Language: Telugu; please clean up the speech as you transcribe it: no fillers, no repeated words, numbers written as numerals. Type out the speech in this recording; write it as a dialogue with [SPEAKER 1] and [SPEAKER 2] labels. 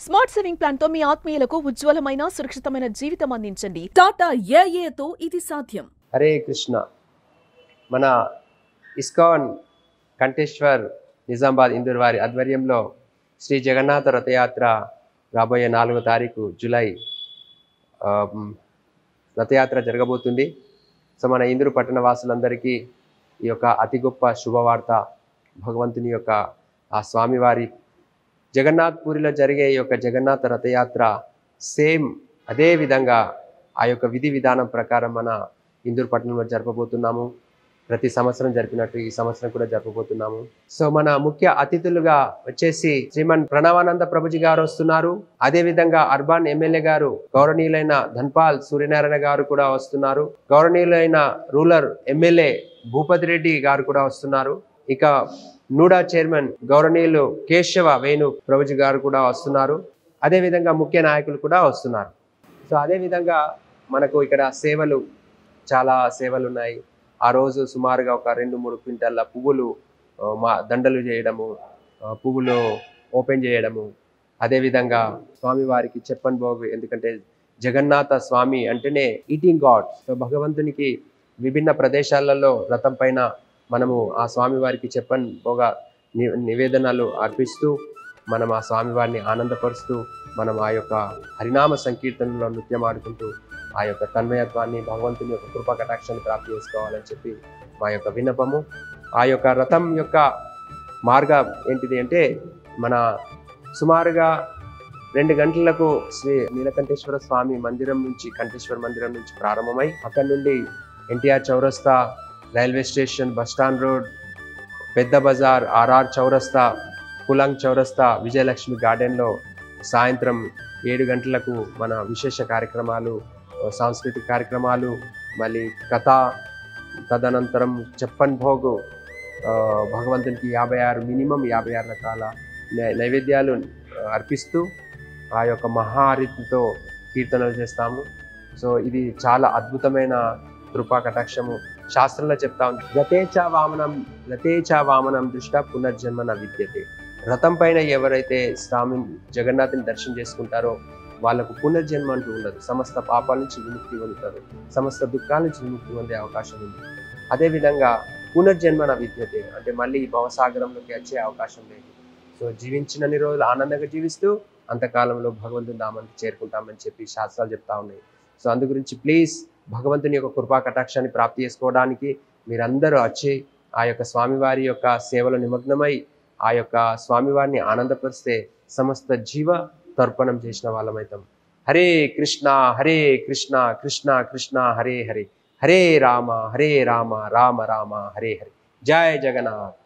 [SPEAKER 1] స్మార్ట్ సేవింగ్ ప్లాన్ తో మీ ఆత్మీయులకు ఉజ్వలమైన సురక్షితమైన జీవితం అందించండి. టాటా ఏఏతో ఇది సాధ్యం.
[SPEAKER 2] హరే కృష్ణ. మన ఇస్కాన్ కంఠేశ్వర్ నిజామాబాద్ ఇందూర్ వారి ఆధ్వర్యంలో శ్రీ జగన్నాథ రథయాత్ర రాబోయే 4వ తారీఖు జూలై రథయాత్ర జరగబోతుంది. సో మన ఇందూరు పట్టణ వాసులందరికీ ఈ యొక్క అతి గొప్ప శుభవార్త, భగవంతుని యొక్క ఆ స్వామివారి జగన్నాథ్పూరిలో జరిగే ఈ యొక్క జగన్నాథ రథయాత్ర సేమ్ అదే విధంగా ఆ యొక్క విధి విధానం ప్రకారం మన ఇందూరు పట్టణంలో జరపబోతున్నాము. ప్రతి సంవత్సరం జరిపినట్టు ఈ సంవత్సరం కూడా జరపబోతున్నాము. సో మన ముఖ్య అతిథులుగా వచ్చేసి శ్రీమన్ ప్రణవానంద ప్రభుజీ గారు వస్తున్నారు. అదే విధంగా అర్బన్ ఎమ్మెల్యే గారు గౌరవనీయులైన ధన్పాల్ సూర్యనారాయణ గారు కూడా వస్తున్నారు. గౌరవనీయులైన రూరల్ ఎమ్మెల్యే భూపతి రెడ్డి గారు కూడా వస్తున్నారు. ఇక నూడా చైర్మన్ గౌరవనీయులు కేశవ వేణు ప్రభుజీ గారు కూడా వస్తున్నారు. అదేవిధంగా ముఖ్య నాయకులు కూడా వస్తున్నారు. సో అదేవిధంగా మనకు ఇక్కడ సేవలు, చాలా సేవలు ఉన్నాయి. ఆ రోజు సుమారుగా ఒక 2-3 క్వింటాల పువ్వులు దండలు చేయడము, పువ్వులు ఓపెన్ చేయడము, అదేవిధంగా స్వామివారికి చెప్పన్ భోగ్, ఎందుకంటే జగన్నాథ స్వామి అంటేనే ఈటింగ్ గాడ్. సో భగవంతునికి విభిన్న ప్రదేశాలలో రథం పైన మనము ఆ స్వామివారికి చెప్పన్ భోగ నివేదనలు అర్పిస్తూ మనం ఆ స్వామివారిని ఆనందపరుస్తూ మనం ఆ యొక్క హరినామ సంకీర్తనలో నృత్యం ఆడుకుంటూ ఆ యొక్క తన్మయత్వాన్ని, భగవంతుని యొక్క కృపా కటాక్షాన్ని ప్రాప్తి చేసుకోవాలని చెప్పి మా యొక్క విన్నపము. ఆ యొక్క రథం యొక్క మార్గం ఏంటిది అంటే మన సుమారుగా 2 గంటలకు శ్రీ నీలకంఠేశ్వర స్వామి మందిరం నుంచి, కంఠేశ్వర మందిరం నుంచి ప్రారంభమై అక్కడి నుండి ఎన్టీఆర్ చౌరస్తా, రైల్వే స్టేషన్, బస్టాండ్ రోడ్, పెద్ద బజార్, ఆర్ఆర్ చౌరస్తా, కులంగ్ చౌరస్తా, విజయలక్ష్మి గార్డెన్లో సాయంత్రం 7 గంటలకు మన విశేష కార్యక్రమాలు, సాంస్కృతిక కార్యక్రమాలు, మళ్ళీ కథ, తదనంతరం చెప్పన్ భోగ్, భగవంతునికి 56 రకాల నైవేద్యాలు అర్పిస్తూ ఆ యొక్క మహారీతితో కీర్తనలు చేస్తాము. సో ఇది చాలా అద్భుతమైన కృపా కటాక్షము. శాస్త్రంలో చెప్తా ఉంది, రథేచ వామనం దృష్ట్యా పునర్జన్మన విద్యతే. రథం పైన ఎవరైతే స్వామి జగన్నాథుని దర్శనం చేసుకుంటారో వాళ్ళకు పునర్జన్మ అంటూ ఉండదు. సమస్త పాపాల నుంచి విముక్తి పొందుతారు, సమస్త దుఃఖాల నుంచి విముక్తి పొందే అవకాశం ఉంది. అదేవిధంగా పునర్జన్మన విద్యతే అంటే మళ్ళీ భవసాగరంలోకి వచ్చే అవకాశం లేదు. సో జీవించినన్ని రోజులు ఆనందంగా జీవిస్తూ అంతకాలంలో భగవంతుని నామానికి చేరుకుంటామని చెప్పి శాస్త్రాలు చెప్తా ఉన్నాయి. సో అందు గురించి ప్లీజ్ భగవంతుని యొక్క కృపా కటాక్షాన్ని ప్రాప్తి చేసుకోవడానికి మీరందరూ వచ్చి ఆ యొక్క స్వామివారి యొక్క సేవలో నిమగ్నమై ఆ యొక్క స్వామివారిని ఆనందపరిస్తే సమస్త జీవ తర్పణం చేసిన వాళ్ళమైతాం. హరే కృష్ణ కృష్ణ కృష్ణ హరే హరే, హరే రామ రామ రామ హరే హరే. జయ జగన్నాథ్.